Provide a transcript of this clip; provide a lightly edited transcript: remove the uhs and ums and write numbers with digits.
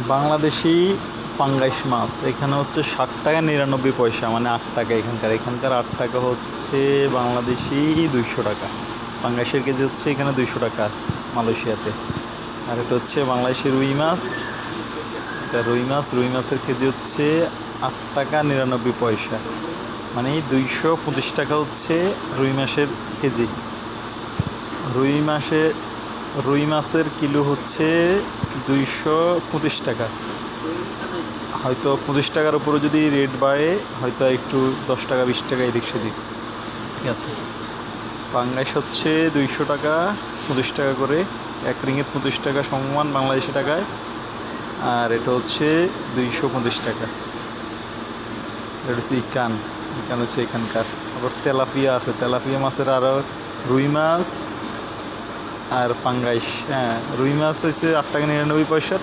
বাংলাদেশি পাঙ্গাইশ মাছ এখানে হচ্ছে 60 টাকা 99 পয়সা, মানে 8 টাকা। এখানকার 8 টাকা হচ্ছে বাংলাদেশি 200 টাকা। পাঙ্গাইশের কেজি হচ্ছে এখানে 200 টাকা মালয়েশিয়াতে। আর এটা হচ্ছে বাংলাদেশি রুই মাছ। এটা রুই মাছের কেজি হচ্ছে 8 টাকা 99 পয়সা, মানে 225 টাকা হচ্ছে রুই মাছের কেজি। রুই মাসে রুই মাছের কিলো হচ্ছে 225 টাকা। হয়তো 25 টাকার উপরে যদি রেট বাড়ে, হয়তো একটু 10 টাকা 20 টাকা এদিক সেদিক, ঠিক আছে। পাঙ্গাস হচ্ছে 200 টাকা 25 টাকা করে, 1 রিঙ্গিত 25 টাকা সমান বাংলাদেশি টাকায়। আর এটা হচ্ছে 225 টাকা। এটা হচ্ছে ইকান হচ্ছে এখানকার। আবার তেলাপিয়া আছে, তেলাপিয়া মাছের আরও রুই মাছ আর পাঙ্গাইশ। হ্যাঁ, রুই মাছ হচ্ছে 8 টাকা 99 পয়সা।